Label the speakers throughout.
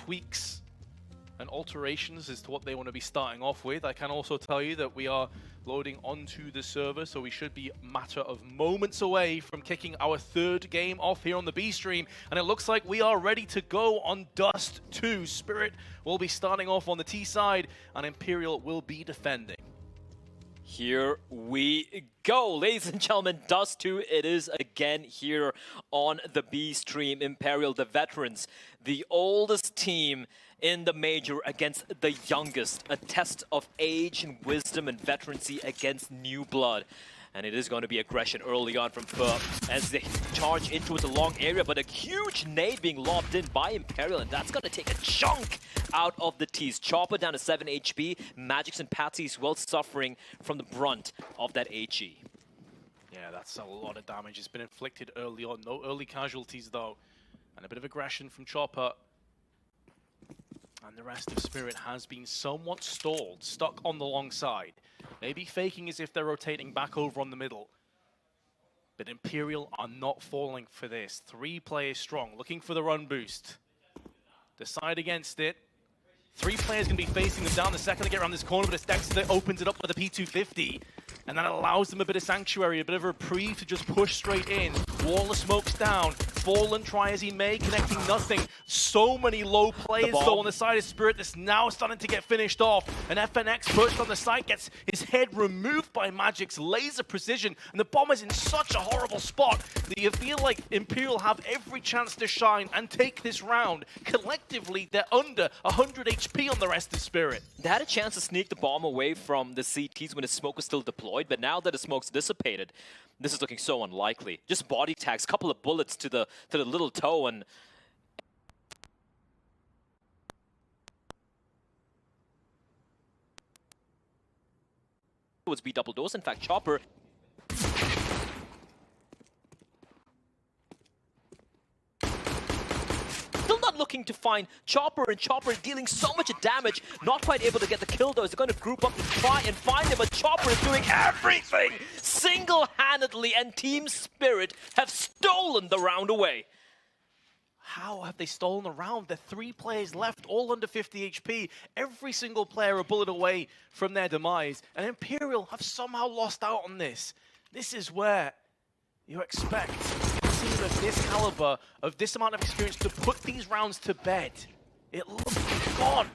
Speaker 1: tweaks and alterations as to what they want to be starting off with. I can also tell you that we are loading onto the server, so we should be a matter of moments away from kicking our third game off here on the B stream, and it looks like we are ready to go on Dust2. Spirit will be starting off on the T side, and Imperial will be defending.
Speaker 2: Here we go, ladies and gentlemen, Dust2, it is again here on the B stream. Imperial, the veterans, the oldest team in the major against the youngest. A test of age and wisdom and veterancy against new blood. And it is going to be aggression early on from Fur as they charge into the long area, but a huge nade being lobbed in by Imperial, and that's going to take a chunk out of the T's. Chopper down to 7 HP, Magix and Patsy as well suffering from the brunt of that HE.
Speaker 1: Yeah, that's a lot of damage. It's been inflicted early on. No early casualties though, and a bit of aggression from Chopper. And the rest of Spirit has been somewhat stalled, stuck on the long side. Maybe faking as if they're rotating back over on the middle. But Imperial are not falling for this. 3 players strong, looking for the run boost. Decide against it. 3 players going to be facing them down the second they get around this corner, but it's Dexter that opens it up with a P250. And that allows them a bit of sanctuary, a bit of a reprieve to just push straight in. Wall of smokes down. Fallen, try as he may, connecting nothing. So many low players though on the side of Spirit that's now starting to get finished off. And FNX pushed on the side, gets his head removed by Magic's laser precision. And the bomb is in such a horrible spot that you feel like Imperial have every chance to shine and take this round. Collectively, they're under 100 HP on the rest of Spirit.
Speaker 2: They had a chance to sneak the bomb away from the CTs when the smoke was still deployed, but now that the smoke's dissipated, this is looking so unlikely. Just body tags, couple of bullets to the little toe, and it was B double dose. In fact, Chopper still not looking to find Chopper, and Chopper dealing so much damage, not quite able to get the kill though. They're going to group up to try and find him, but Chopper is doing everything single-handedly, and Team Spirit have stolen the round away.
Speaker 1: How have they stolen the round? There are 3 players left, all under 50 HP. Every single player a bullet away from their demise. And Imperial have somehow lost out on this. This is where you expect a team of this caliber, of this amount of experience, to put these rounds to bed. It looks gone.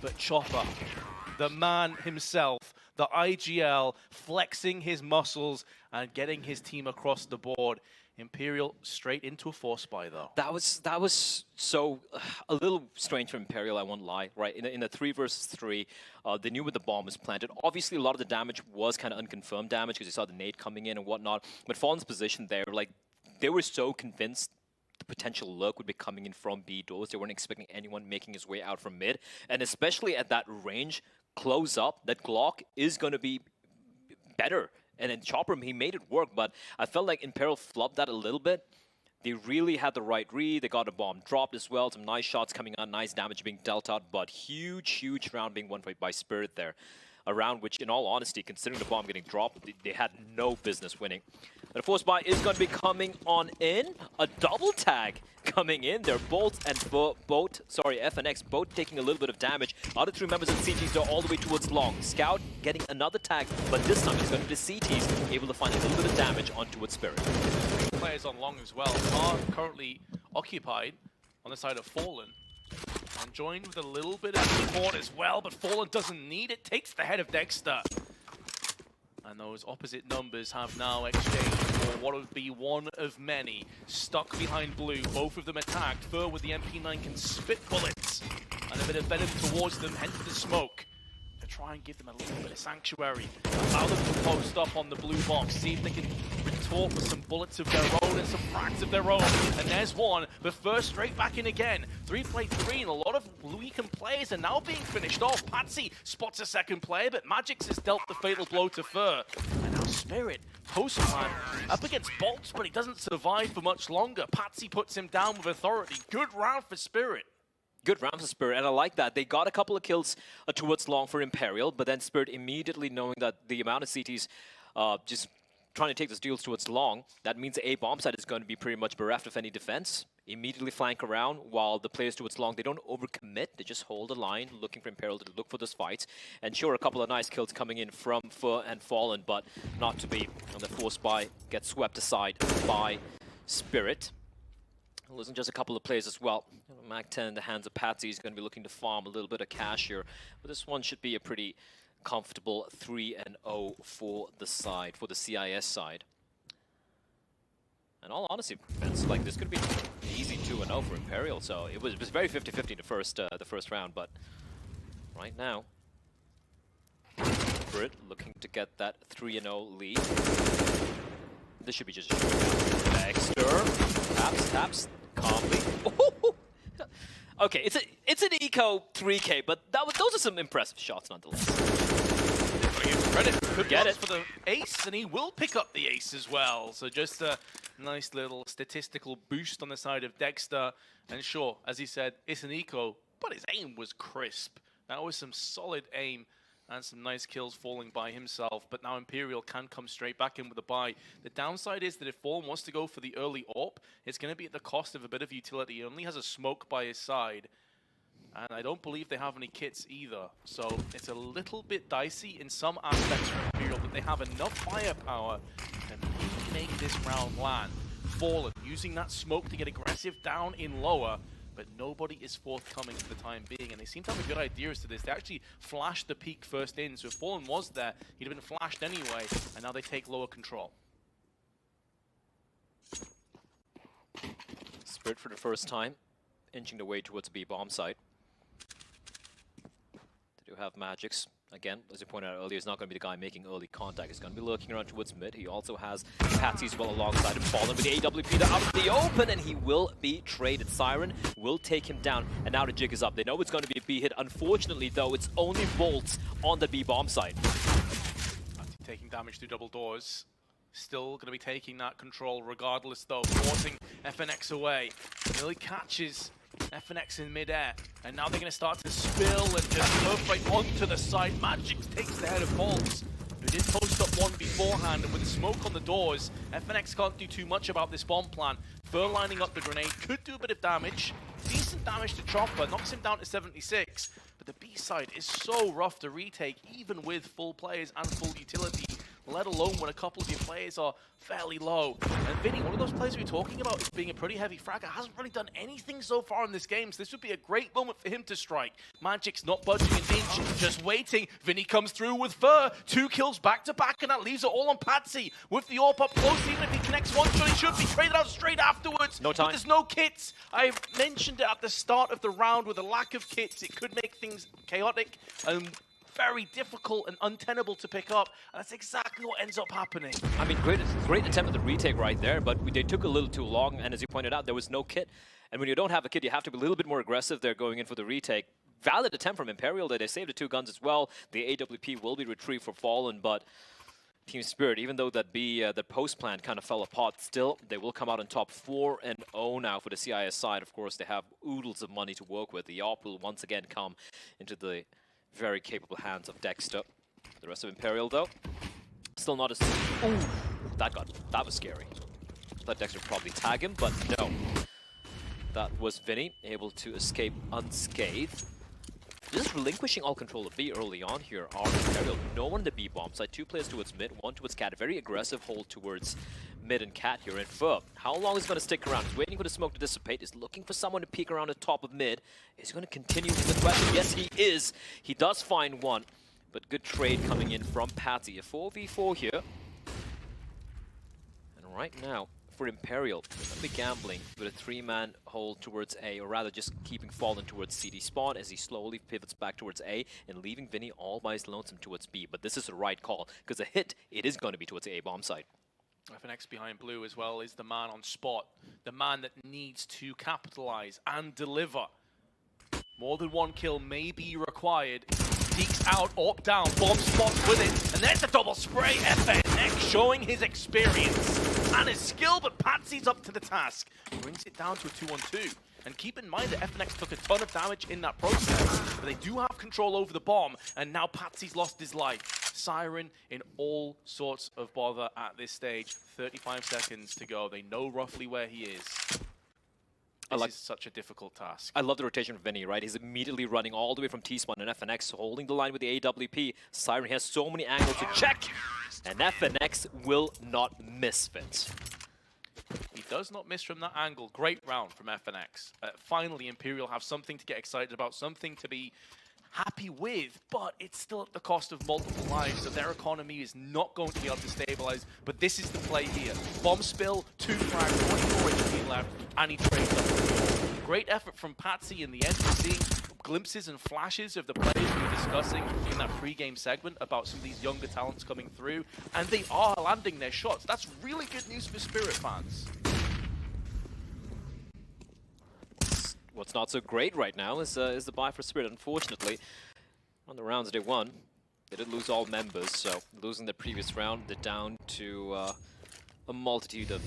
Speaker 1: But Chopper, the man himself, the IGL, flexing his muscles and getting his team across the board. Imperial straight into a force buy though.
Speaker 2: That was so a little strange for Imperial, I won't lie. Right, in a 3 versus 3, they knew where the bomb was planted. Obviously, a lot of the damage was kind of unconfirmed damage because you saw the nade coming in and whatnot. But Fallen's position there, like, they were so convinced the potential lurk would be coming in from B doors. They weren't expecting anyone making his way out from mid, and especially at that range, close up, that Glock is going to be better. And then Chopper, he made it work, but I felt like Imperial flubbed that a little bit. They really had the right read. They got a bomb dropped as well. Some nice shots coming out, nice damage being dealt out, but huge round being won by Spirit there. A round which, in all honesty, considering the bomb getting dropped, they had no business winning. But a force buy is going to be coming on in. A double tag coming in. They're both and FNX both taking a little bit of damage. Other 3 members of CTs are all the way towards long. Scout getting another tag, but this time it's going to be the CTs able to find a little bit of damage on towards Spirit.
Speaker 1: 3 players on long as well are currently occupied on the side of Fallen. And joined with a little bit of support as well, but Fallen doesn't need it, takes the head of Dexter. And those opposite numbers have now exchanged for what would be one of many. Stuck behind blue, both of them attacked. Fur with the MP9 can spit bullets. And a bit of venom towards them, hence the smoke. To try and give them a little bit of sanctuary. Allow them to post up on the blue box, see if they can retort with some bullets of their own and some frags of their own. And there's one, but first straight back in again. 3-play-3, and a lot of weakened players are now being finished off. Patsy spots a second player, but Magix has dealt the fatal blow to Fur. And now Spirit, post-plan, up against Bolts, but he doesn't survive for much longer. Patsy puts him down with authority. Good round for Spirit.
Speaker 2: Good round for Spirit, and I like that. They got a couple of kills towards long for Imperial, but then Spirit immediately knowing that the amount of CTs just trying to take the steals towards long, that means the A bomb side is going to be pretty much bereft of any defense. immediately flank around, while the players towards long, they don't overcommit. They just hold the line, looking for Imperial to look for this fight. And sure, a couple of nice kills coming in from Fur and Fallen, but not to be. And the force buy gets swept aside by Spirit. Losing just a couple of plays as well. Mag 10 in the hands of Patsy is going to be looking to farm a little bit of cash here. But this one should be a pretty comfortable 3-0 for the side, for the CIS side. And all honesty, it's like this could be easy 2-0 for Imperial. So it was very 50-50 the first round, but right now, Spirit looking to get that 3-0 lead. This should be just Dexter. Taps calmly. Okay, it's an eco 3K, but those are some impressive shots nonetheless.
Speaker 1: Credit. Could get it for the ace, and he will pick up the ace as well. So just a nice little statistical boost on the side of Dexter. And sure, as he said, it's an eco, but his aim was crisp. That was some solid aim and some nice kills falling by himself. But now Imperial can come straight back in with a buy. The downside is that if Fallen wants to go for the early AWP, it's going to be at the cost of a bit of utility. He only has a smoke by his side. And I don't believe they have any kits either. So it's a little bit dicey in some aspects for Imperial, but they have enough firepower to make this round land. Fallen using that smoke to get aggressive down in lower, but nobody is forthcoming for the time being. And they seem to have a good idea as to this. They actually flashed the peak first in, so if Fallen was there, he'd have been flashed anyway, and now they take lower control.
Speaker 2: Spirit for the first time, inching the way towards the B-bomb site. They do have Magics. Again, as you pointed out earlier, he's not going to be the guy making early contact. He's going to be lurking around towards mid. He also has Patsy as well alongside him. Fallen with the AWP, they're out of the open, and he will be traded. Siren will take him down, and now the jig is up. They know it's going to be a B hit. Unfortunately, though, it's only bolts on the B-bomb side.
Speaker 1: Patsy taking damage through double doors. Still going to be taking that control regardless, though. Forcing FNX away. Really catches FNX in midair, and now they're going to start to spill and just surf right onto the side. Magic takes the head of Bolts, who did post up one beforehand, and with the smoke on the doors, FNX can't do too much about this bomb plan. Fur lining up the grenade, could do a bit of damage. Decent damage to Chopper, knocks him down to 76, but the B side is so rough to retake, even with full players and full utility, let alone when a couple of your players are fairly low. And Vinny, one of those players we were talking about as being a pretty heavy fragger, hasn't really done anything so far in this game, so this would be a great moment for him to strike. Magic's not budging an inch, just waiting. Vinny comes through with Fur, 2 kills back to back, and that leaves it all on Patsy. With the AWP up close, even if he connects one shot, he should be traded out straight afterwards.
Speaker 2: No time.
Speaker 1: But there's no kits. I've mentioned it at the start of the round, with a lack of kits, it could make things chaotic and very difficult and untenable to pick up, and that's exactly what ends up happening.
Speaker 2: I mean, great attempt at the retake right there, but they took a little too long, and as you pointed out, there was no kit. And when you don't have a kit, you have to be a little bit more aggressive there going in for the retake. Valid attempt from Imperial there. They saved the 2 guns as well. The AWP will be retrieved for Fallen, but Team Spirit, even though that post plan kind of fell apart, still, they will come out on top 4-0 now for the CIS side. Of course, they have oodles of money to work with. The AWP will once again come into the very capable hands of Dexter. The rest of Imperial, though, still not as... Ooh, that was scary. Thought Dexter would probably tag him, but no. That was Vinny, able to escape unscathed. Just relinquishing all control of B early on here are Imperial. No one in the B bomb side. 2 players towards mid, 1 towards Cat. A very aggressive hold towards mid and Cat here. And Fur, how long is he going to stick around? He's waiting for the smoke to dissipate. He's looking for someone to peek around the top of mid. Is he going to continue with the threat? Yes, he is. He does find one. But good trade coming in from Patsy. A 4v4 here. And right now, for Imperial, they're going to be gambling with a 3-man hold towards A, or rather just keeping Fallen towards CD spawn as he slowly pivots back towards A and leaving Vinny all by his lonesome towards B. But this is the right call, because a hit, it is going to be towards the A bomb site.
Speaker 1: FNX behind blue as well is the man on spot, the man that needs to capitalize and deliver. More than 1 kill may be required. Peeks out, up, down, bomb spots with it, and there's a double spray. FNX showing his experience and his skill, but Patsy's up to the task. Brings it down to a 2-on-2. And keep in mind that FNX took a ton of damage in that process, but they do have control over the bomb, and now Patsy's lost his life. Siren in all sorts of bother at this stage. 35 seconds to go. They know roughly where he is. This is such a difficult task.
Speaker 2: I love the rotation of Vinny, right? He's immediately running all the way from T-Spawn and FNX, holding the line with the AWP. Siren has so many angles to check, and FNX will not miss, Vince.
Speaker 1: He does not miss from that angle. Great round from FNX. Finally, Imperial have something to get excited about, something to be happy with, but it's still at the cost of multiple lives, so their economy is not going to be able to stabilize. But this is the play here. Bomb spill, 2 frags, 24 HP left, and he trades up. Great effort from Patsy in the end. We're seeing glimpses and flashes of the players we were discussing in that pre-game segment about some of these younger talents coming through, and they are landing their shots. That's really good news for Spirit fans.
Speaker 2: What's not so great right now is the buy for Spirit. Unfortunately, on the rounds they won, they did lose all members, so losing the previous round, they're down to a multitude of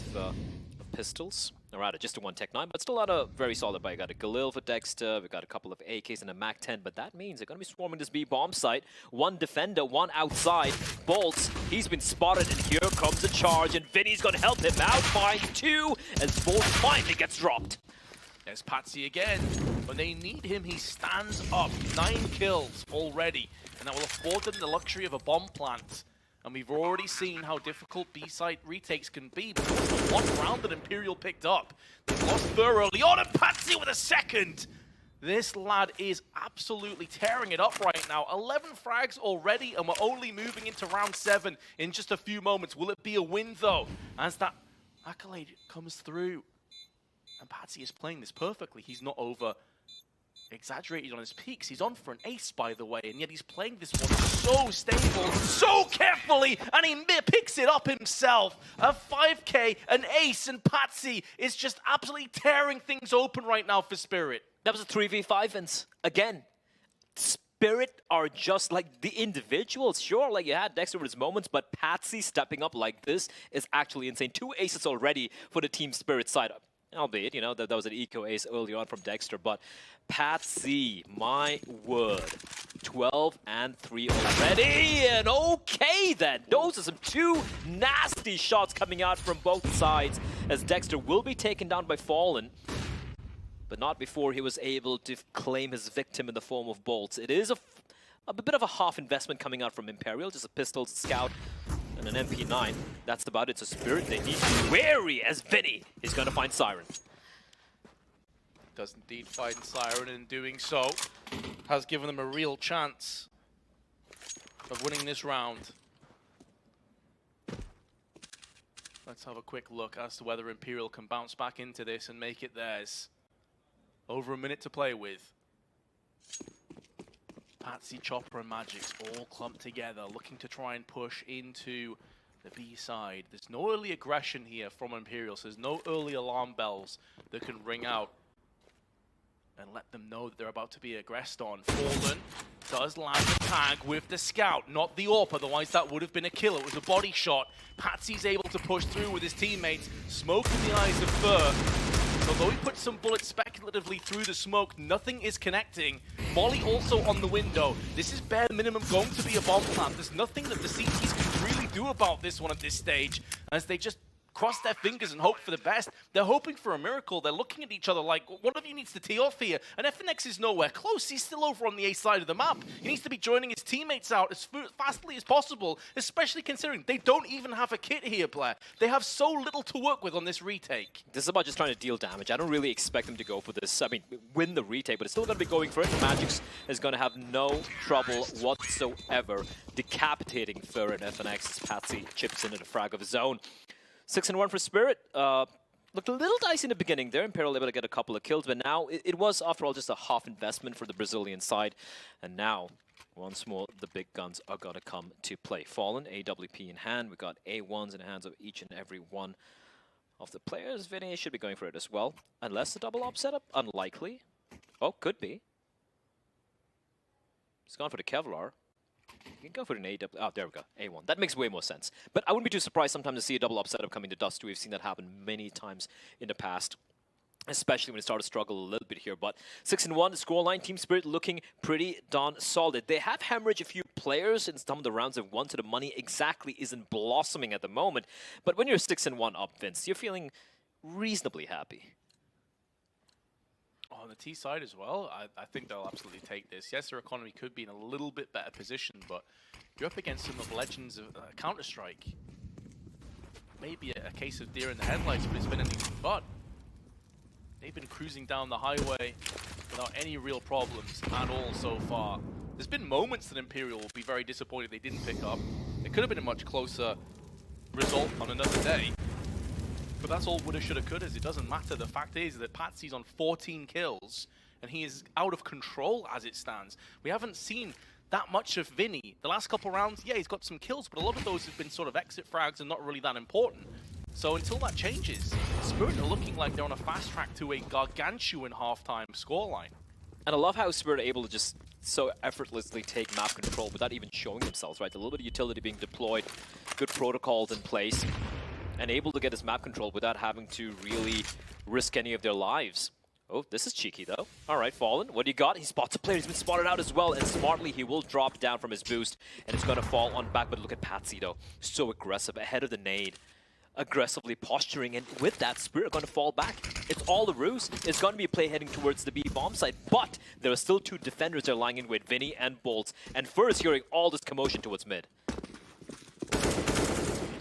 Speaker 2: pistols. Or rather, just a one Tech 9, but still not a very solid buy. You got a Galil for Dexter, we got a couple of AKs and a MAC-10, but that means they're going to be swarming this B bomb site. One defender, one outside. Bolts, he's been spotted, and here comes the charge, and Vinny's going to help him out. Find 2, as Bolts finally gets dropped.
Speaker 1: There's Patsy again. When they need him, he stands up. 9 kills already, and that will afford them the luxury of a bomb plant. And we've already seen how difficult B-site retakes can be, but it was the one round that Imperial picked up. They've lost Thur early on, and Patsy with a second! This lad is absolutely tearing it up right now. 11 frags already, and we're only moving into round 7 in just a few moments. Will it be a win, though? As that accolade comes through. And Patsy is playing this perfectly. He's not over-exaggerated on his peaks. He's on for an ace, by the way, and yet he's playing this one so stable, so carefully, and he picks it up himself. A 5K, an ace, and Patsy is just absolutely tearing things open right now for Spirit.
Speaker 2: That was a 3v5, and again, Spirit are just like the individuals. Sure, like you had Dexter with his moments, but Patsy stepping up like this is actually insane. 2 aces already for the Team Spirit side. Albeit, you know, that was an eco ace early on from Dexter, but Patsy, my word, 12 and 3 already, and okay then. Those are some 2 nasty shots coming out from both sides, as Dexter will be taken down by Fallen, but not before he was able to claim his victim in the form of Bolts. It is a bit of a half investment coming out from Imperial, just a pistol, scout, and an MP9. That's about it. So Spirit, they need to be wary as Vinny is going to find Siren.
Speaker 1: Does indeed find Siren, and in doing so, has given them a real chance of winning this round. Let's have a quick look as to whether Imperial can bounce back into this and make it theirs. Over a minute to play with. Patsy, Chopper, and Magic's all clumped together, looking to try and push into the B side. There's no early aggression here from Imperial, so there's no early alarm bells that can ring out and let them know that they're about to be aggressed on. Fallen does land the tag with the scout, not the AWP, otherwise that would have been a kill. It was a body shot. Patsy's able to push through with his teammates. Smoke in the eyes of Fur. Although he put some bullets speculatively through the smoke, nothing is connecting. Molly also on the window. This is bare minimum going to be a bomb plant. There's nothing that the CTs can really do about this one at this stage, as they just cross their fingers and hope for the best. They're hoping for a miracle. They're looking at each other like, one of you needs to tee off here. And FNX is nowhere close. He's still over on the A side of the map. He needs to be joining his teammates out as fastly as possible, especially considering they don't even have a kit here, Blair. They have so little to work with on this retake.
Speaker 2: This is about just trying to deal damage. I don't really expect them to go for this. I mean, win the retake, but it's still going to be going for it. Magix is going to have no trouble whatsoever decapitating Fur and FNX as Patsy chips into the frag of his own. 6-1 for Spirit. Looked a little dicey in the beginning there. Imperial able to get a couple of kills, but now it was, after all, just a half investment for the Brazilian side. And now, once more, the big guns are going to come to play. Fallen, AWP in hand. We got A1s in the hands of each and every one of the players. Vinny should be going for it as well. Unless the double op setup, unlikely. Oh, could be. He's gone for the Kevlar. You can go for an AW. Oh, there we go. A1. That makes way more sense. But I wouldn't be too surprised sometimes to see a double up setup coming to Dust2. We've seen that happen many times in the past, especially when it started to struggle a little bit here. But 6-1, scoreline, Team Spirit looking pretty darn solid. They have hemorrhaged a few players in some of the rounds they've won, so the money exactly isn't blossoming at the moment. But when you're 6-1 up, Vince, you're feeling reasonably happy.
Speaker 1: On the T side as well, I think they'll absolutely take this. Yes, their economy could be in a little bit better position, but you're up against some of the legends of Counter-Strike. Maybe a case of deer in the headlights, but it's been anything but. They've been cruising down the highway without any real problems at all so far. There's been moments that Imperial will be very disappointed they didn't pick up. It could have been a much closer result on another day. But that's all woulda, shoulda, couldas. It doesn't matter. The fact is that Patsy's on 14 kills, and he is out of control as it stands. We haven't seen that much of Vinny. The last couple rounds, yeah, he's got some kills, but a lot of those have been sort of exit frags and not really that important. So until that changes, Spirit are looking like they're on a fast track to a gargantuan halftime scoreline.
Speaker 2: And I love how Spirit are able to just so effortlessly take map control without even showing themselves, right? A little bit of utility being deployed, good protocols in place, and able to get his map control without having to really risk any of their lives. Oh, this is cheeky, though. All right, Fallen, what do you got? He spots a player. He's been spotted out as well, and smartly, he will drop down from his boost, and it's going to fall on back. But look at Patsy, though. So aggressive, ahead of the nade. Aggressively posturing, and with that, Spirit are going to fall back. It's all the ruse. It's going to be a play heading towards the B bomb site, but there are still two defenders they're lying in with, Vinny and Bolts, and first hearing all this commotion towards mid.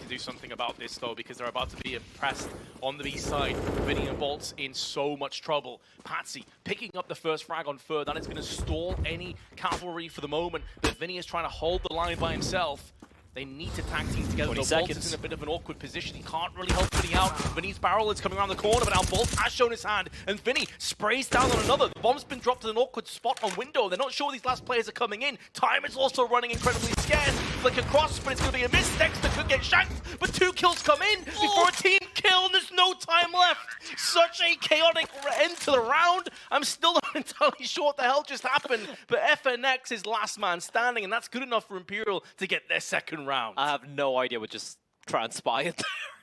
Speaker 1: Do something about this though, because they're about to be pressed on the B side. Vinny and Bolt's in so much trouble. Patsy picking up the first frag on Fur. That is going to stall any cavalry for the moment, but Vinny is trying to hold the line by himself. They need to tag team together. Bolt is in a bit of an awkward position. He can't really help Vinny out. Vinny's barrel is coming around the corner, but now Bolt has shown his hand, and Vinny sprays down on another. The bomb's been dropped in an awkward spot on window. They're not sure these last players are coming in. Time is also running incredibly scarce. Flick across, but it's going to be a miss. Dexter could get shanked, but 2 kills come in before a team kill, and there's no time left. Such a chaotic end to the round. I'm still not entirely sure what the hell just happened, but FNX is last man standing, and that's good enough for Imperial to get their second round.
Speaker 2: I have no idea what just transpired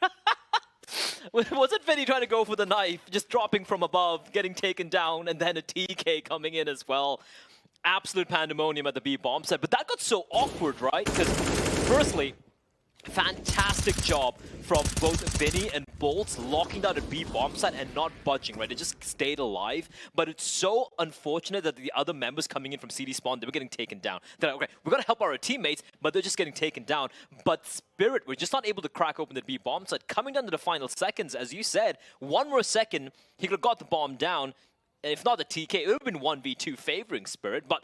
Speaker 2: there. Was it Vinny trying to go for the knife, just dropping from above, getting taken down, and then a TK coming in as well? Absolute pandemonium at the B bomb set, but that got so awkward, right? Because firstly, fantastic job from both Vinny and Bolts locking down a B bomb site and not budging, right? They just stayed alive. But it's so unfortunate that the other members coming in from CD spawn, they were getting taken down. They're like, okay, we're gonna help our teammates, but they're just getting taken down. But Spirit were just not able to crack open the B bomb site. Coming down to the final seconds, as you said, one more second, he could have got the bomb down. And if not the TK, it would have been 1v2 favoring Spirit. But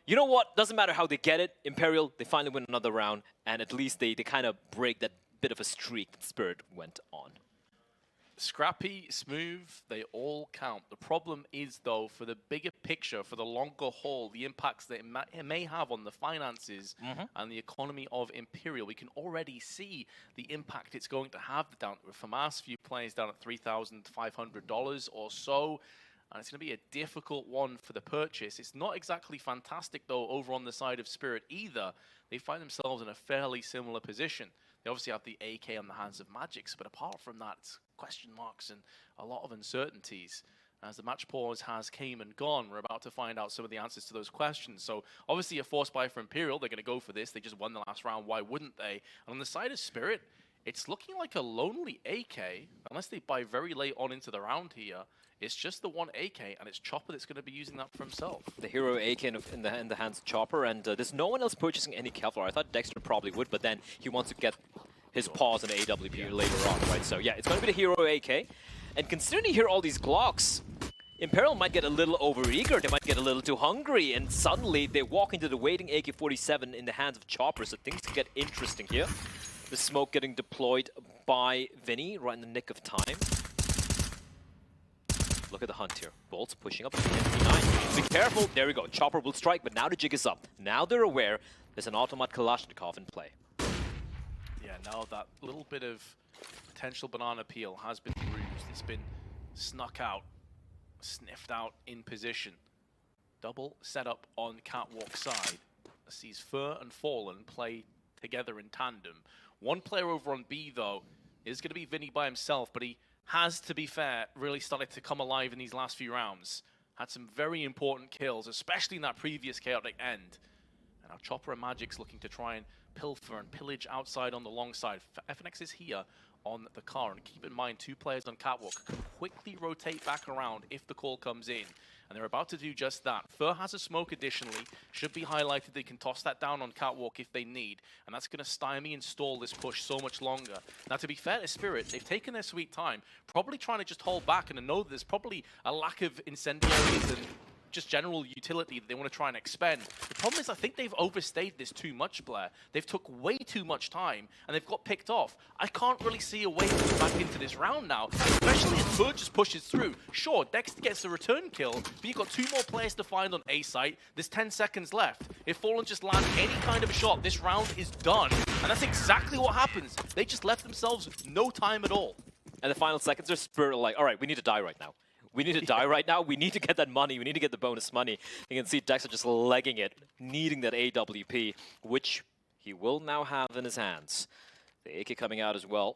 Speaker 2: you know what? Doesn't matter how they get it. Imperial, they finally win another round, and at least they kind of break that bit of a streak that Spirit went on.
Speaker 1: Scrappy, smooth, they all count. The problem is, though, for the bigger picture, for the longer haul, the impacts that it may have on the finances and the economy of Imperial, we can already see the impact it's going to have down with FAMAS, few players down at $3,500 or so. And it's going to be a difficult one for the purchase. It's not exactly fantastic, though, over on the side of Spirit either. They find themselves in a fairly similar position. They obviously have the AK on the hands of Magix, but apart from that, it's question marks and a lot of uncertainties. As the match pause has came and gone, we're about to find out some of the answers to those questions. So obviously a force buy for Imperial. They're going to go for this. They just won the last round. Why wouldn't they? And on the side of Spirit, it's looking like a lonely AK, unless they buy very late on into the round here. It's just the one AK, and it's Chopper that's going to be using that for himself. The
Speaker 2: hero AK in the hands of Chopper, and there's no one else purchasing any Kevlar. I thought Dexter probably would, but then he wants to get his paws on AWP later on, right? So yeah, it's going to be the hero AK. And considering you hear all these Glocks, Imperial might get a little overeager, they might get a little too hungry, and suddenly they walk into the waiting AK-47 in the hands of Chopper, so things can get interesting here. The smoke getting deployed by Vinny right in the nick of time. Look at the hunt here. Bolts pushing up to 59. Be careful. There we go. Chopper will strike, but now the jig is up. Now they're aware there's an automat Kalashnikov in play.
Speaker 1: Yeah, now that little bit of potential banana peel has been bruised. It's been snuck out, sniffed out in position. Double setup on Catwalk side. Sees Fur and Fallen play together in tandem. One player over on B, though, is going to be Vinny by himself, but he has, to be fair, really started to come alive in these last few rounds. Had some very important kills, especially in that previous chaotic end. And now Chopper and Magic's looking to try and pilfer and pillage outside on the long side. FNX is here on the car. And keep in mind, 2 players on Catwalk can quickly rotate back around if the call comes in. And they're about to do just that. Fur has a smoke additionally. Should be highlighted. They can toss that down on Catwalk if they need. And that's going to stymie and stall this push so much longer. Now, to be fair to Spirit, they've taken their sweet time, probably trying to just hold back. And I know there's probably a lack of incendiaries and just general utility that they want to try and expend. The problem is I think they've overstayed this too much, Blair. They've took way too much time, and they've got picked off. I can't really see a way to get back into this round now, especially if Fur just pushes through. Sure, Dexter gets the return kill, but you've got 2 more players to find on A site. There's 10 seconds left. If Fallen just lands any kind of a shot, this round is done. And that's exactly what happens. They just left themselves no time at all.
Speaker 2: And the final seconds are Spirit like, all right, we need to die right now. We need to die right now. We need to get that money. We need to get the bonus money. You can see Dexter just legging it, needing that AWP, which he will now have in his hands. The AK coming out as well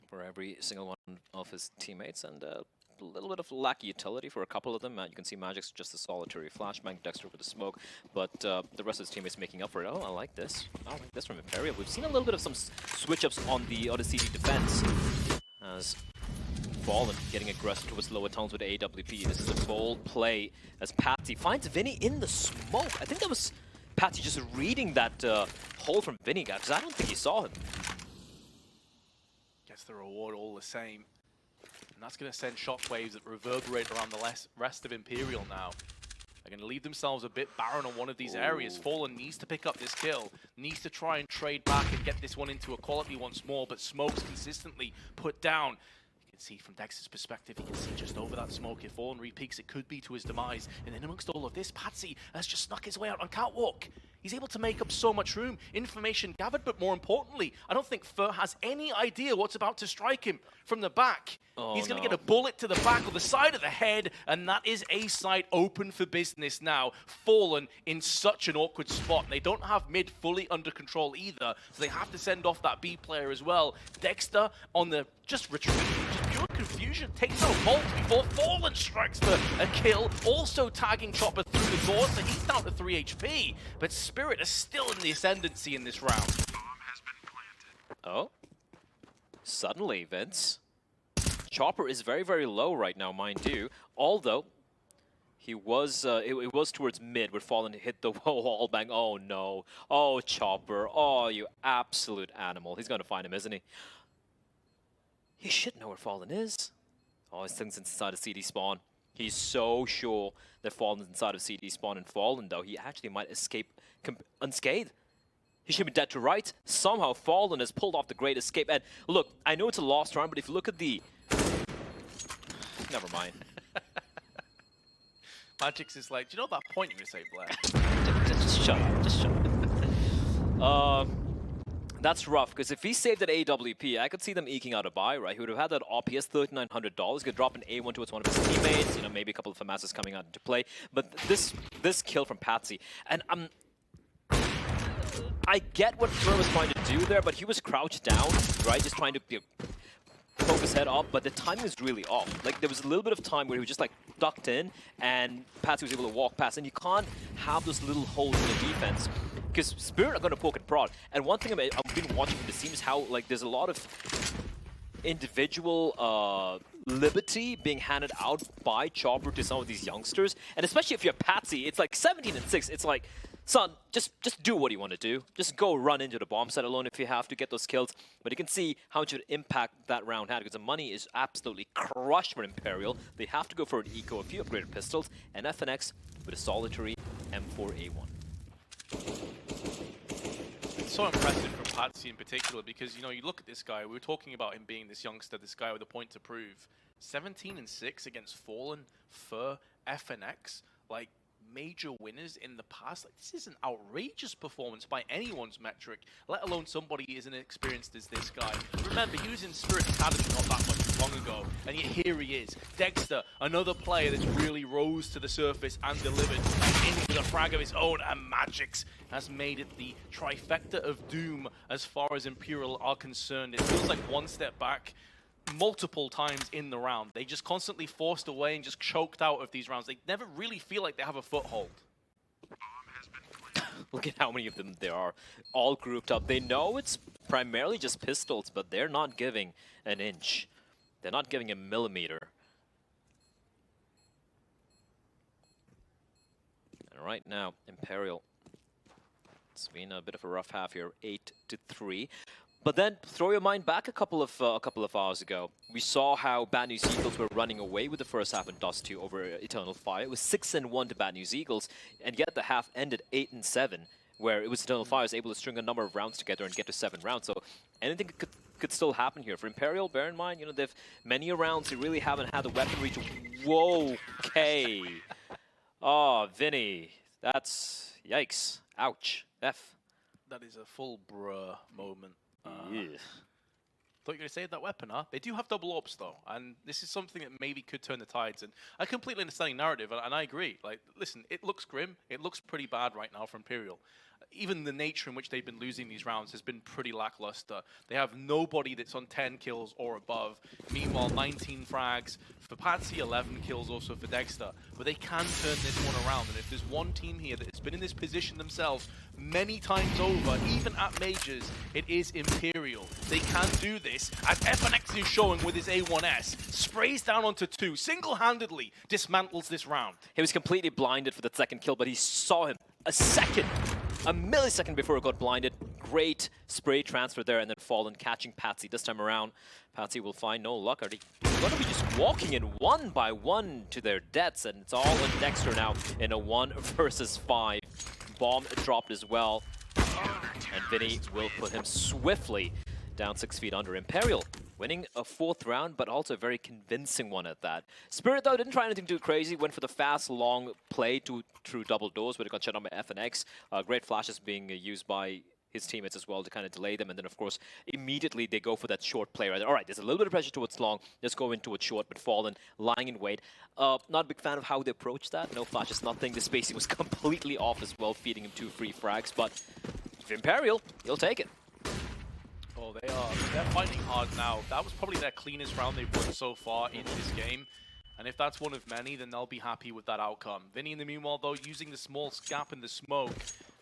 Speaker 2: for every single one of his teammates, and a little bit of lack of utility for a couple of them. You can see Magic's just a solitary flashbang, Dexter with the smoke, but the rest of his teammates making up for it. Oh, I like this. I like this from Imperial. We've seen a little bit of some switch-ups on the CD defense, as Fallen getting aggressive towards lower tunnels with AWP. This is a bold play as Patsy finds Vinny in the smoke. I think that was Patsy just reading that hole from Vinny, guys, because I don't think he saw him.
Speaker 1: Gets the reward all the same. And that's going to send shockwaves that reverberate around the rest of Imperial now. They're going to leave themselves a bit barren on one of these areas. Fallen needs to pick up this kill, needs to try and trade back and get this one into equality once more, but Smoke's consistently put down. You can see from Dexter's perspective, he can see just over that smoke. If Fallen repeaks, it could be to his demise. And then amongst all of this, Patsy has just snuck his way out on Catwalk. He's able to make up so much room, information gathered, but more importantly, I don't think Fur has any idea what's about to strike him from the back.
Speaker 2: Oh,
Speaker 1: He's going to
Speaker 2: no.
Speaker 1: get a bullet to the back or the side of the head, and that is A site open for business now. Fallen in such an awkward spot. They don't have mid fully under control either, so they have to send off that B player as well. Dexter on the just retreat, just pure confusion, takes out Bolt before Fallen strikes for a kill, also tagging Chopper through the door, so he's down to 3 HP. But Spirit is still in the ascendancy in this round.
Speaker 2: Oh. Suddenly, Vince. Chopper is very, very low right now, mind you. Although, he was, it was towards mid where Fallen hit the wall bang. Oh no. Oh, Chopper. Oh, you absolute animal. He's going to find him, isn't he? He should know where Fallen is. Oh, his thing's inside of CD spawn. He's so sure that Fallen's inside of CD spawn, and Fallen, though, he actually might escape unscathed. He should be dead to rights. Somehow Fallen has pulled off the great escape. And look, I know it's a lost round, but if you look at the... Never mind.
Speaker 1: Magic's is like, do you know that point you were saying, Blair?
Speaker 2: Just shut up. Just shut up. That's rough, because if he saved that AWP, I could see them eking out a buy, right? He would have had that RPS $3,900, could drop an A1 towards one of his teammates, you know, maybe a couple of FAMASs coming out into play. But this kill from Patsy, and I get what Fur was trying to do there, but he was crouched down, right? Just trying to poke his head up, but the timing was really off. Like, there was a little bit of time where he was just like ducked in, and Patsy was able to walk past, and you can't have those little holes in the defense, because Spirit are going to poke and prod. And one thing I've been watching from the team is how, like, there's a lot of individual liberty being handed out by Chopper to some of these youngsters, and especially if you're Patsy, it's like 17 and 6. It's like, son, just do what you want to do. Just go run into the bomb site alone if you have to get those kills. But you can see how much of an impact that round had, because the money is absolutely crushed for Imperial. They have to go for an eco, a few upgraded pistols, and FNX with a solitary M4A1.
Speaker 1: It's so impressive from Patsy in particular, because, you know, you look at this guy, we were talking about him being this youngster, this guy with a point to prove. 17 and 6 against Fallen, Fur, FNX, like, major winners in the past. Like, this is an outrageous performance by anyone's metric, let alone somebody as inexperienced as this guy. Remember, he was in Spirit Academy not that much long ago, and yet here he is. Dexter, another player that's really rose to the surface and delivered into the frag of his own, and Magix has made it the trifecta of doom as far as Imperial are concerned. It feels like one step back multiple times in the round. They just constantly forced away and just choked out of these rounds. They never really feel like they have a foothold.
Speaker 2: Look at how many of them there are, all grouped up. They know it's primarily just pistols, but they're not giving an inch. They're not giving a millimeter. And right now, Imperial, it's been a bit of a rough half here, 8-3. But then throw your mind back a couple of hours ago. We saw how Bad News Eagles were running away with the first half in Dust2 over Eternal Fire. It was 6-1 to Bad News Eagles, and yet the half ended 8-7, where it was Eternal Fire was able to string a number of rounds together and get to 7 rounds. So anything could still happen here. For Imperial, bear in mind, you know, they've many rounds they really haven't had the weaponry to. Whoa, okay. Oh, Vinny, that's yikes. Ouch. F.
Speaker 1: That is a full bruh moment.
Speaker 2: Yeah.
Speaker 1: Thought you were going to save that weapon, huh? They do have double orbs, though, and this is something that maybe could turn the tides. And I completely understand the narrative, and I agree. Like, listen, it looks grim. It looks pretty bad right now for Imperial. Even the nature in which they've been losing these rounds has been pretty lackluster. They have nobody that's on 10 kills or above. Meanwhile, 19 frags for Patsy, 11 kills also for Dexter. But they can turn this one around, and if there's one team here that has been in this position themselves many times over, even at majors, it is Imperial. They can do this, as FNX is showing with his A1S. Sprays down onto 2, single-handedly dismantles this round.
Speaker 2: He was completely blinded for the second kill, but he saw him a millisecond before it got blinded. Great spray transfer there, and then Fallen catching Patsy this time around. Patsy will find no luck. Are they going to be just walking in one by one to their deaths? And it's all on Dexter now in a 1 versus 5. Bomb dropped as well. And Vinny will put him swiftly down 6 feet under. Imperial winning a 4th round, but also a very convincing one at that. Spirit, though, didn't try anything too crazy. Went for the fast, long play through double doors, but it got shut down by FNX. Great flashes being used by his teammates as well to kind of delay them. And then, of course, immediately they go for that short play. Right? All right, there's a little bit of pressure towards long. Let's go into it short, but Fallen lying in wait. Not a big fan of how they approached that. No flashes, nothing. The spacing was completely off as well, feeding him 2 free frags. But if Imperial, he'll take it.
Speaker 1: Oh, they're fighting hard now. That was probably their cleanest round they've won so far in this game. And if that's one of many, then they'll be happy with that outcome. Vinny, in the meanwhile, though, using the small gap in the smoke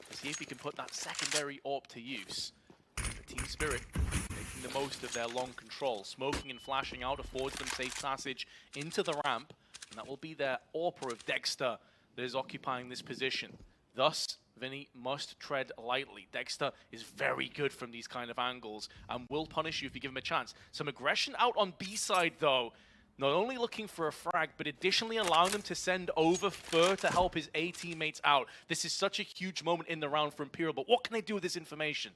Speaker 1: to see if he can put that secondary AWP to use. The Team Spirit making the most of their long control. Smoking and flashing out affords them safe passage into the ramp. And that will be their AWPer of Dexter that is occupying this position. Thus, Vinny must tread lightly. Dexter is very good from these kind of angles and will punish you if you give him a chance. Some aggression out on B side, though. Not only looking for a frag, but additionally allowing them to send over Fur to help his A teammates out. This is such a huge moment in the round for Imperial, but what can they do with this information?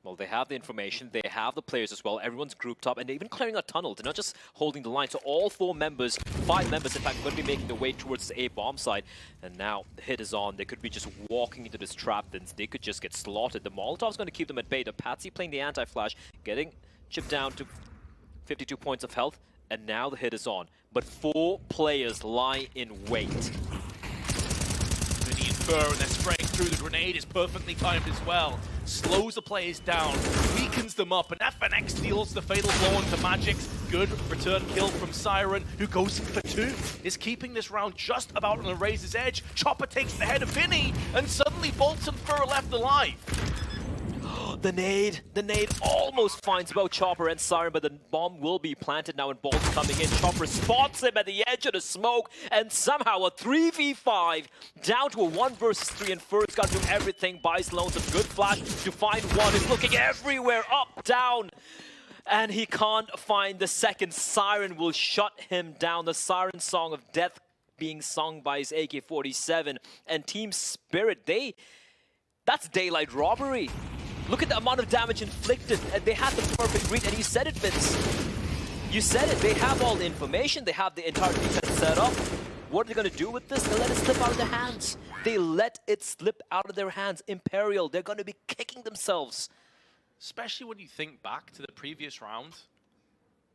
Speaker 2: Well, they have the information, they have the players as well, everyone's grouped up, and they're even clearing a tunnel. They're not just holding the line, so all 5 members, in fact, are going to be making their way towards the A bomb side. And now the hit is on. They could be just walking into this trap, then they could just get slaughtered. The Molotov's going to keep them at bay. The Patsy playing the anti-flash, getting chipped down to 52 points of health, and now the hit is on. But 4 players lie in wait.
Speaker 1: And they're spraying through. The grenade is perfectly timed as well. Slows the players down, weakens them up, and FNX deals the fatal blow onto Magix. Good return kill from Siren, who goes in for 2. Is keeping this round just about on the razor's edge. Chopper takes the head of Vinny, and suddenly Bolts and Fur are left alive.
Speaker 2: The nade almost finds both Chopper and Siren, but the bomb will be planted now and Bolt's coming in. Chopper spots him at the edge of the smoke, and somehow a 3v5 down to a 1 versus 3, and Fur's got to do everything. Buys Loans a good flash to find one. He's looking everywhere, up, down, and he can't find the second. Siren will shut him down. The Siren song of death being sung by his AK-47, and Team Spirit, that's daylight robbery. Look at the amount of damage inflicted, and they had the perfect read, and you said it, Vince. You said it, they have all the information, they have the entire defense set up. What are they going to do with this? They let it slip out of their hands. They let it slip out of their hands. Imperial, they're going to be kicking themselves.
Speaker 1: Especially when you think back to the previous round,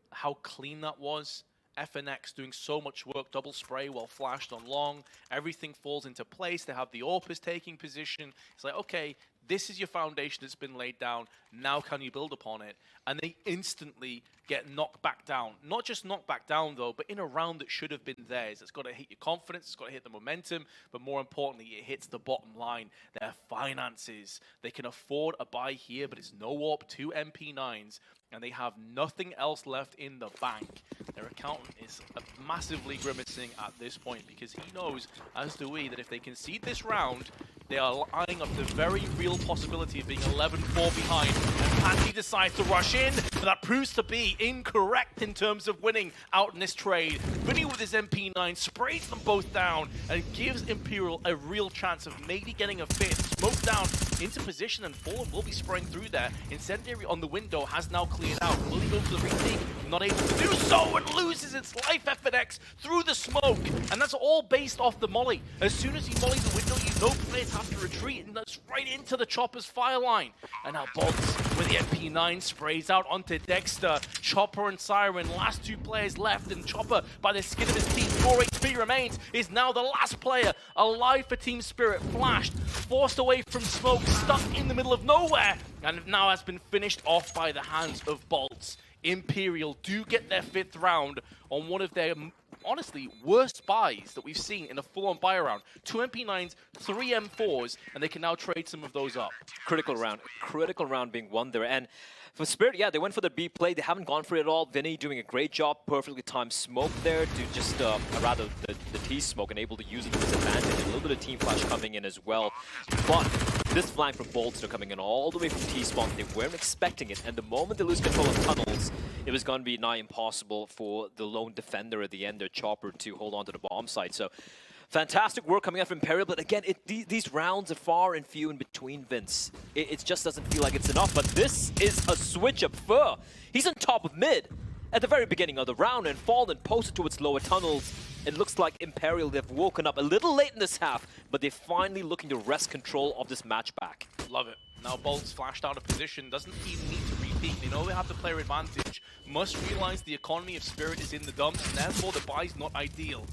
Speaker 1: how clean that was, FNX doing so much work, double spray while flashed on long. Everything falls into place. They have the AWPers taking position. It's like, okay, this is your foundation that's been laid down. Now can you build upon it? And they instantly get knocked back down. Not just knocked back down, though, but in a round that should have been theirs. It's got to hit your confidence. It's got to hit the momentum. But more importantly, it hits the bottom line. Their finances. They can afford a buy here, but it's no AWP, 2 MP9s. And they have nothing else left in the bank. Their accountant is massively grimacing at this point because he knows, as do we, that if they concede this round, they are eyeing up the very real possibility of being 11-4 behind. And Patsy decides to rush in, but that proves to be incorrect in terms of winning out in this trade. Vinny with his MP9 sprays them both down and gives Imperial a real chance of maybe getting a fifth. Smoke down into position, and Fallen will be spraying through there. Incendiary on the window has now cleared out. Will he go for the retake? Not able to do so, and loses its life, FNX, through the smoke. And that's all based off the molly. As soon as you molly the window, you know players have to retreat, and that's right into the Chopper's fire line. And now Bolts with the MP9 sprays out onto Dexter. Chopper and Siren, last 2 players left, and Chopper, by the skin of his teeth, 4 HP remains, is now the last player alive for Team Spirit. Flashed, forced away from smoke, stuck in the middle of nowhere, and now has been finished off by the hands of Bolts. Imperial do get their 5th round on one of their, honestly, worst buys that we've seen in a full-on buy round. 2 MP9s, 3 M4s, and they can now trade some of those up.
Speaker 2: Critical round being won there. And for Spirit, yeah, they went for the B play. They haven't gone for it at all. Vinny doing a great job, perfectly timed smoke there to just, rather the T smoke, and able to use it to his advantage. A little bit of team flash coming in as well. But this flank from Bolts are coming in all the way from T-spawn. They weren't expecting it, and the moment they lose control of tunnels, it was going to be nigh impossible for the lone defender at the end, their Chopper, to hold on to the bomb site. So fantastic work coming out from Imperial, but again, these rounds are far and few in between, Vince. It just doesn't feel like it's enough, but this is a switch up. Fur, he's on top of mid at the very beginning of the round, and Fallen posted towards lower tunnels. It looks like Imperial, they've woken up a little late in this half, but they're finally looking to wrest control of this match back.
Speaker 1: Love it. Now Bolts flashed out of position, doesn't even need to repeat. They know they have the player advantage, must realize the economy of Spirit is in the dumps, and therefore the buy's not ideal.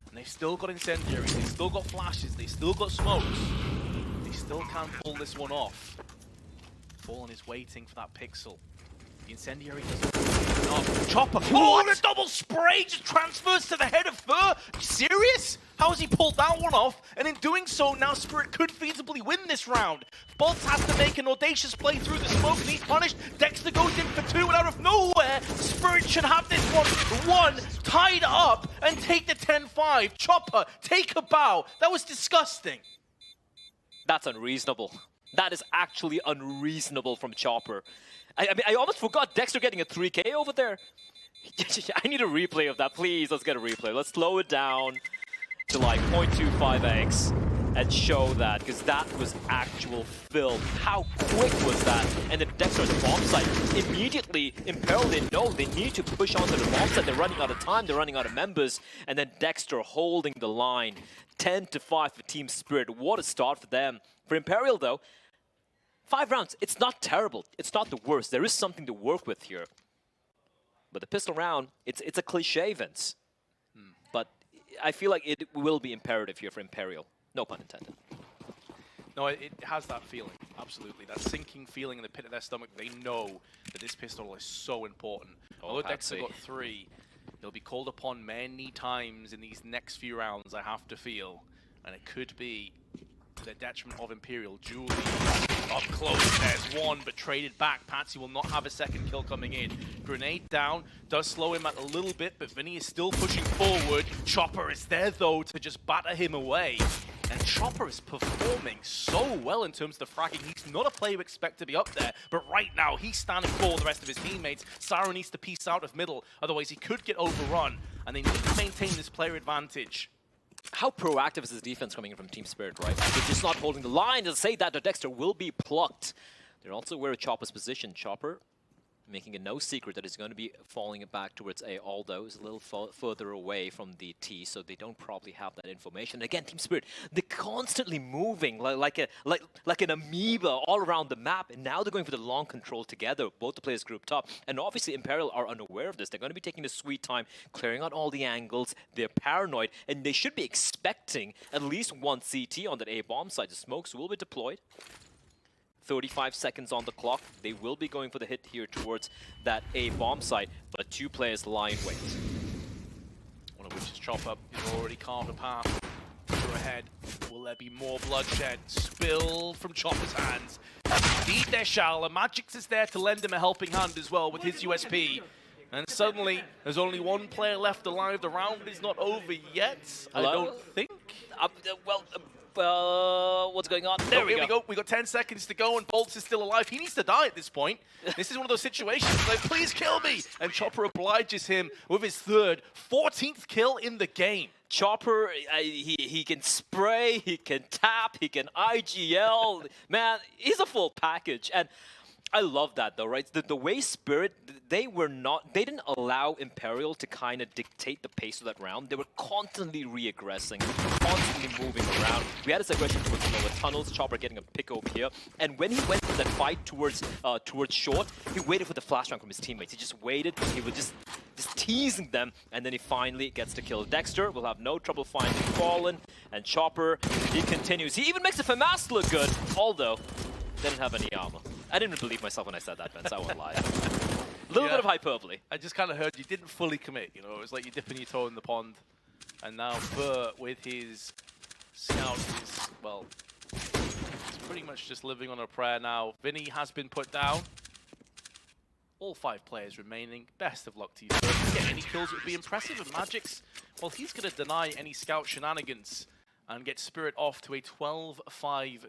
Speaker 1: And they've still got incendiaries, they've still got flashes, they've still got smokes. They still can't pull this one off. Fallen is waiting for that pixel. The incendiary doesn't enough. Chopper, oh, and a double spray just transfers to the head of Fur. Are you serious? How has he pulled that one off? And in doing so, now Spirit could feasibly win this round. Bolts has to make an audacious play through the smoke, and he's punished. Dexter goes in for 2, and out of nowhere, Spirit should have this one tied up and take the 10-5. Chopper, take a bow. That was disgusting.
Speaker 2: That's unreasonable. That is actually unreasonable from Chopper. I mean, I almost forgot Dexter getting a 3K over there. I need a replay of that, please. Let's get a replay. Let's slow it down to like 0.25x and show that, because that was actual film. How quick was that? And then Dexter's bomb site, immediately Imperial, they know they need to push onto the bomb site. They're running out of time, they're running out of members, and then Dexter holding the line. 10-5 for Team Spirit. What a start for them. For Imperial, though, 5 rounds, it's not terrible. It's not the worst. There is something to work with here. But the pistol round, it's a cliche, Vince. But I feel like it will be imperative here for Imperial. No pun intended.
Speaker 1: No, it has that feeling, absolutely. That sinking feeling in the pit of their stomach. They know that this pistol is so important. Although Dexter got 3, he'll be called upon many times in these next few rounds, I have to feel. And it could be to the detriment of Imperial. Julie up close, there's one, but traded back. Patsy will not have a second kill coming in. Grenade down, does slow him out a little bit, but Vinny is still pushing forward. Chopper is there, though, to just batter him away. And Chopper is performing so well in terms of the fragging. He's not a player you expect to be up there, but right now he's standing for the rest of his teammates. Siren needs to piece out of middle, otherwise he could get overrun, and they need to maintain this player advantage.
Speaker 2: How proactive is this defense coming in from Team Spirit, right? They're just not holding the line to say that the Dexter will be plucked. They're also aware of Chopper's position. Chopper making it no secret that he's going to be falling it back towards A, although it's a little further away from the T, so they don't probably have that information. Again, Team Spirit, they're constantly moving like an amoeba all around the map, and now they're going for the long control together, both the players grouped up. And obviously Imperial are unaware of this. They're going to be taking the sweet time, clearing out all the angles. They're paranoid, and they should be expecting at least one CT on that A bomb side. The smokes will be deployed. 35 seconds on the clock. They will be going for the hit here towards that A bomb site, but two players lie in wait.
Speaker 1: One of which is Chopper. He's already carved a path. Go ahead. Will there be more bloodshed spilled from Chopper's hands? Indeed there shall. And Magix is there to lend him a helping hand as well with his USP. And suddenly, there's only one player left alive. The round is not over yet,
Speaker 2: Hello?
Speaker 1: I don't think.
Speaker 2: What's going on? There we go.
Speaker 1: We got 10 seconds to go, and Bolts is still alive. He needs to die at this point. This is one of those situations like, please kill me! And Chopper obliges him with his 14th kill in the game.
Speaker 2: Chopper, he can spray, he can tap, he can IGL. Man, he's a full package. And I love that though, right? The way Spirit, they didn't allow Imperial to kind of dictate the pace of that round. They were constantly re-aggressing, constantly moving around. We had this aggression towards lower tunnels, Chopper getting a pick over here. And when he went for that fight towards short, he waited for the flash round from his teammates. He just waited, he was just teasing them, and then he finally gets to kill Dexter. Will have no trouble finding Fallen, and Chopper, he continues. He even makes the FAMAS look good, although they didn't have any armor. I didn't believe myself when I said that, Vince. I won't lie. A little bit of hyperbole.
Speaker 1: I just kind of heard you didn't fully commit, you know. It was like you're dipping your toe in the pond. And now Bert, with his scout, is, well, he's pretty much just living on a prayer now. Vinny has been put down. All 5 players remaining. Best of luck to you, Bert. If you get any kills, it would be impressive. And Magix, well, he's going to deny any scout shenanigans and get Spirit off to a 12-5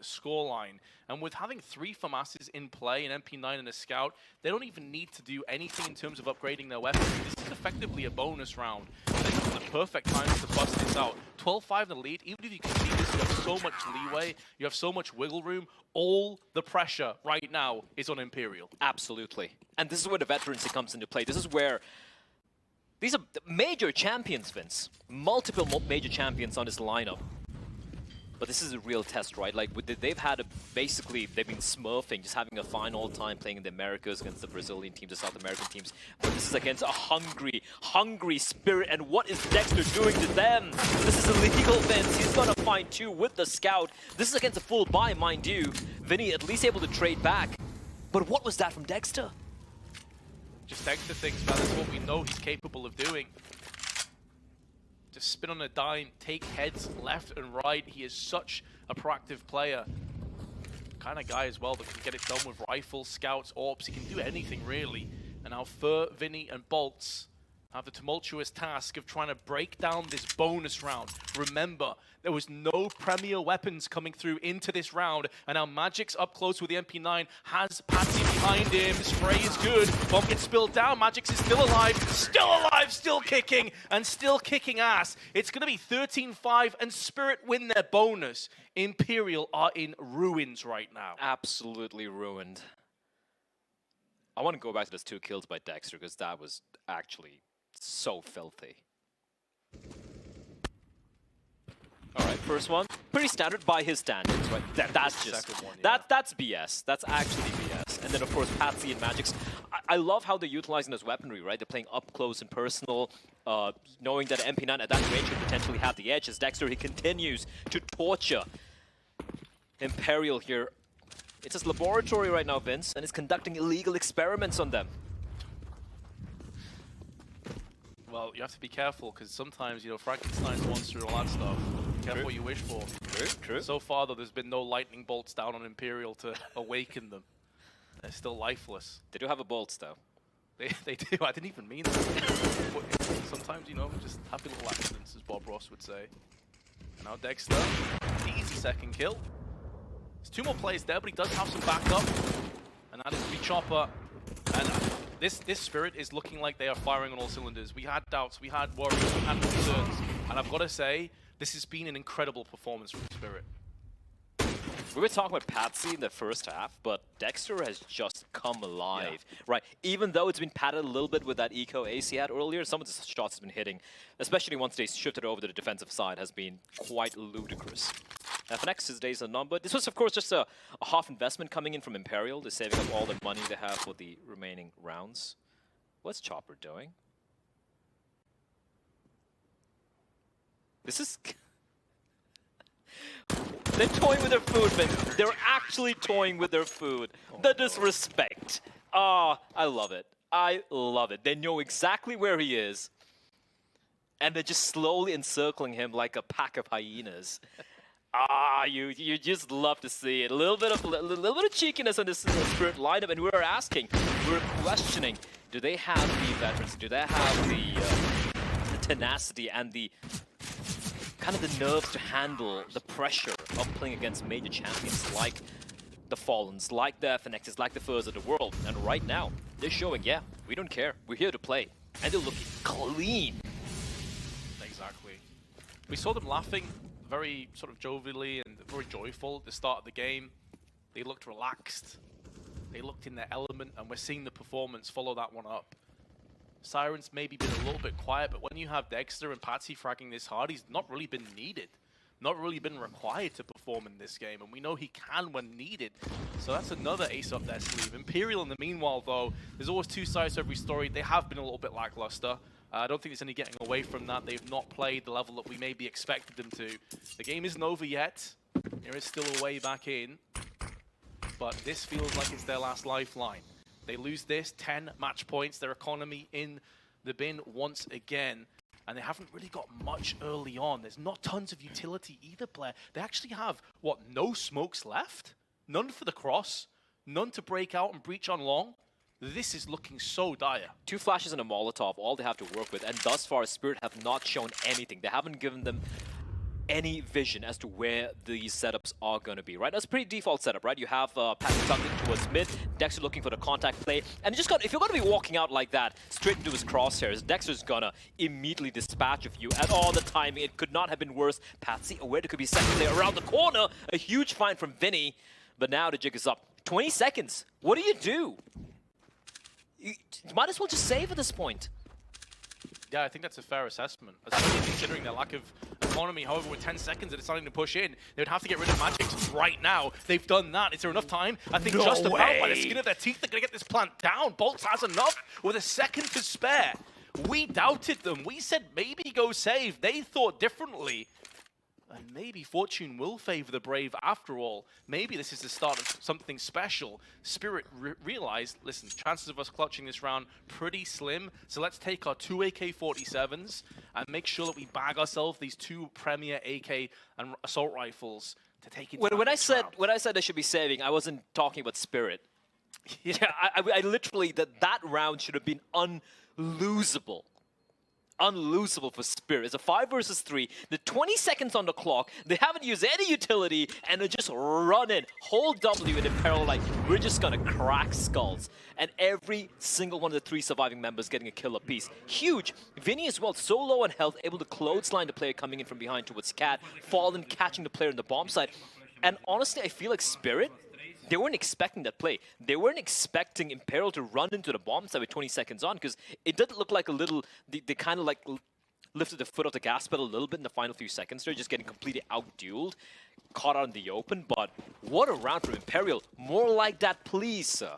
Speaker 1: scoreline. And with having 3 FAMASs in play, an MP9 and a Scout, they don't even need to do anything in terms of upgrading their weapons. This is effectively a bonus round. This is the perfect time to bust this out. 12-5 in the lead, even if you can see this, you have so much leeway, you have so much wiggle room. All the pressure right now is on Imperial.
Speaker 2: Absolutely. And this is where the veterancy comes into play. This is where these are major champions, Vince. Multiple major champions on this lineup. But this is a real test, right? Like, they've had basically, they've been smurfing, just having a fine old time playing in the Americas against the Brazilian teams, the South American teams. But this is against a hungry Spirit. And what is Dexter doing to them? This is illegal, Vince. He's gonna find 2 with the Scout. This is against a full buy, mind you. Vinny at least able to trade back. But what was that from Dexter?
Speaker 1: Just Dexter things, man. That's what we know he's capable of doing. Just spin on a dime, take heads left and right. He is such a proactive player. Kind of guy as well that can get it done with rifles, scouts, orbs. He can do anything really. And now Fur, Vinny, and Bolts have the tumultuous task of trying to break down this bonus round. Remember, there was no premier weapons coming through into this round, and now Magix up close with the MP9 has Patsy behind him. Spray is good. Bomb gets spilled down. Magix is still alive, still kicking, and still kicking ass. It's going to be 13-5, and Spirit win their bonus. Imperial are in ruins right now.
Speaker 2: Absolutely ruined. I want to go back to those 2 kills by Dexter, because that was actually so filthy. Alright, first one. Pretty standard by his standards, right? That's just...
Speaker 1: One, yeah.
Speaker 2: That's BS. That's actually BS. And then, of course, Patsy and Magix. I love how they're utilizing this weaponry, right? They're playing up close and personal, knowing that MP9 at that range could potentially have the edge. As Dexter, he continues to torture Imperial here. It's his laboratory right now, Vince, and it's conducting illegal experiments on them.
Speaker 1: Well, you have to be careful, because sometimes, you know, Frankenstein's monster and all that stuff. Careful what you wish for.
Speaker 2: True.
Speaker 1: So far, though, there's been no lightning bolts down on Imperial to awaken them. They're still lifeless.
Speaker 2: They do have a bolts, though.
Speaker 1: They do. I didn't even mean that. Sometimes, you know, just happy little accidents, as Bob Ross would say. Now Dexter, easy second kill. There's 2 more players there, but he does have some backup. And that is to be Chopper. And this Spirit is looking like they are firing on all cylinders. We had doubts, we had worries, we had concerns. And I've got to say, this has been an incredible performance from Spirit.
Speaker 2: We were talking about Patsy in the first half, but Dexter has just come alive, right? Even though it's been padded a little bit with that eco ace he had earlier, some of the shots has been hitting, especially once they shifted over to the defensive side, has been quite ludicrous. FNX's days are numbered. This was, of course, just a half investment coming in from Imperial. They're saving up all the money they have for the remaining rounds. What's Chopper doing? This is... They're toying with their food, man. They're actually toying with their food. The disrespect. Ah, I love it. I love it. They know exactly where he is. And they're just slowly encircling him like a pack of hyenas. Ah, you just love to see it. A little bit of cheekiness on this Spirit lineup, and we're asking, we're questioning, do they have the veterans? Do they have the tenacity and the kind of the nerves to handle the pressure of playing against major champions like the Fallens, like the FNXs, like the Furs of the world? And right now, they're showing, yeah, we don't care. We're here to play. And they're looking clean.
Speaker 1: Exactly. We saw them laughing very sort of jovially and very joyful at the start of the game. They looked relaxed. They looked in their element, and we're seeing the performance follow that one up. Siren's maybe been a little bit quiet, but when you have Dexter and Patsy fragging this hard, he's not really been needed. Not really been required to perform in this game, and we know he can when needed. So that's another ace up their sleeve. Imperial, in the meanwhile, though, there's always two sides to every story. They have been a little bit lackluster. I don't think there's any getting away from that. They've not played the level that we maybe expected them to. The game isn't over yet. There is still a way back in. But this feels like it's their last lifeline. They lose this, 10 match points, their economy in the bin once again. And they haven't really got much early on. There's not tons of utility either, Blair. They actually have, what, no smokes left? None for the cross, none to break out and breach on long. This is looking so dire.
Speaker 2: 2 flashes and a Molotov, all they have to work with. And thus far, Spirit have not shown anything. They haven't given them any vision as to where these setups are going to be, right? That's a pretty default setup, right? You have Patrick tucking towards mid, Dexter looking for the contact play, and you just got, if you're going to be walking out like that, straight into his crosshairs, Dexter's going to immediately dispatch of you, and all the timing, it could not have been worse. Patsy aware there could be second player around the corner, a huge find from Vinny, but now the jig is up. 20 seconds, what do? You might as well just save at this point.
Speaker 1: Yeah, I think that's a fair assessment, especially considering their lack of economy. However, with 10 seconds and deciding to push in, they would have to get rid of Magix right now. They've done that. Is there enough time? I think just about by the skin of their teeth, they're going to get this plant down. Bolts has enough with a second to spare. We doubted them. We said maybe go save. They thought differently. And maybe fortune will favor the brave after all. Maybe this is the start of something special. Spirit realized, listen, chances of us clutching this round pretty slim. So let's take our 2 AK-47s and make sure that we bag ourselves these 2 premier AK and assault rifles to take it.
Speaker 2: When I said they should be saving, I wasn't talking about Spirit. Yeah, I literally that round should have been unlosable. Unlosable for Spirit. It's a 5 versus 3. The 20 seconds on the clock. They haven't used any utility, and they're just running. Hold W in Imperial, like, we're just gonna crack skulls. And every single one of the 3 surviving members getting a kill apiece. Huge. Vinny as well, so low on health, able to clothesline the player coming in from behind towards Cat. Fallen, catching the player in the bomb side. And honestly, I feel like Spirit, they weren't expecting that play. They weren't expecting Imperial to run into the bomb side with 20 seconds on, because it did look like a little, they kind of like lifted the foot off the gas pedal a little bit in the final few seconds. They're just getting completely out-dueled, caught out in the open, but what a round from Imperial. More like that, please, sir.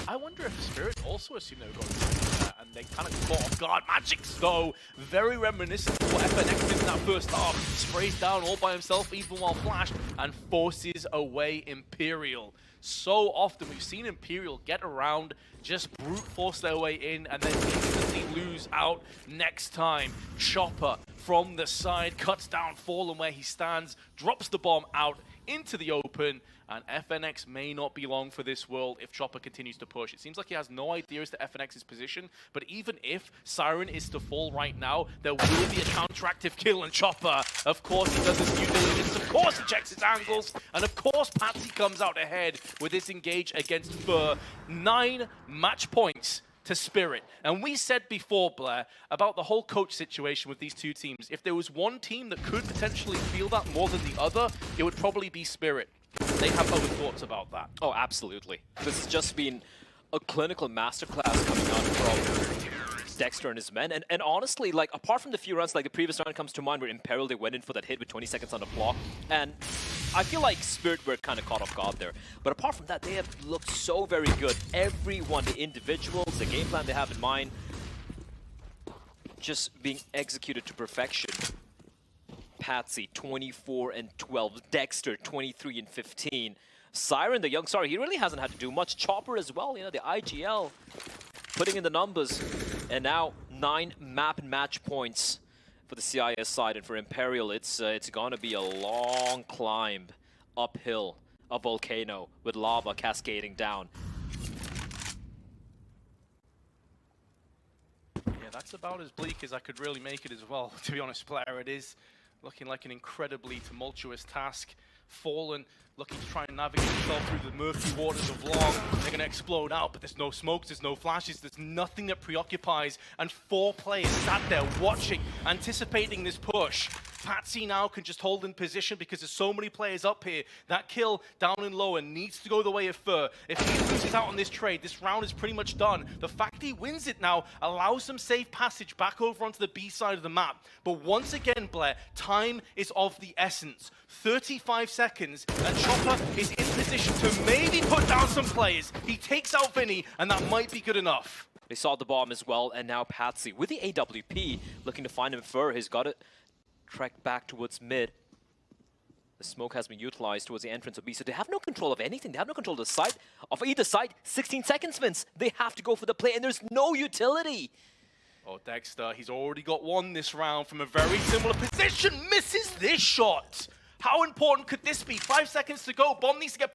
Speaker 1: I wonder if Spirit also assumed they were going to do that, and they kind of caught off guard. Magix, though, very reminiscent of what FNX did in that first half. Sprays down all by himself, even while flashed, and forces away Imperial. So often we've seen Imperial get around, just brute force their way in, and then instantly lose out next time. Chopper from the side, cuts down Fallen where he stands, drops the bomb out into the open, and FNX may not be long for this world if Chopper continues to push. It seems like he has no idea as to FNX's position, but even if Siren is to fall right now, there will be a counteractive kill, and Chopper, of course, he does his due diligence, of course he checks his angles, and of course Patsy comes out ahead with this engage against Fur. 9 match points to Spirit. And we said before, Blair, about the whole coach situation with these 2 teams. If there was one team that could potentially feel that more than the other, it would probably be Spirit. they have other thoughts about that.
Speaker 2: Oh, absolutely. This has just been a clinical masterclass coming out from Dexter and his men. And honestly, like, apart from the few runs, like the previous round comes to mind where Imperial, they went in for that hit with 20 seconds on the clock. And I feel like Spirit were kind of caught off guard there. But apart from that, they have looked so very good. Everyone, the individuals, the game plan they have in mind, just being executed to perfection. Patsy, 24 and 12. Dexter, 23 and 15. Siren, the young star, he really hasn't had to do much. Chopper as well, you know, the IGL, putting in the numbers. And now 9 map and match points for the CIS side. And for Imperial, it's gonna be a long climb uphill, a volcano with lava cascading down.
Speaker 1: Yeah, that's about as bleak as I could really make it as well, to be honest, player. It is looking like an incredibly tumultuous task. Fallen looking to try and navigate himself through the murky waters of Long. They're going to explode out, but there's no smokes, there's no flashes, there's nothing that preoccupies. And 4 players sat there watching, anticipating this push. Patsy now can just hold in position because there's so many players up here. That kill down and lower needs to go the way of Fur. If he loses out on this trade, this round is pretty much done. The fact he wins it now allows some safe passage back over onto the B side of the map. But once again, Blair, time is of the essence. 35 seconds, and Chopper is in position to maybe put down some players. He takes out Vinny, and that might be good enough.
Speaker 2: They saw the bomb as well, and now Patsy with the AWP looking to find him. Fur, he's got it. Trek back towards mid. The smoke has been utilized towards the entrance of B, so they have no control of anything. They have no control of the side, of either side. 16 seconds, Vince. They have to go for the play, and there's no utility.
Speaker 1: Oh, Dexter, he's already got one this round from a very similar position. Misses this shot. How important could this be? 5 seconds to go. Bomb needs to get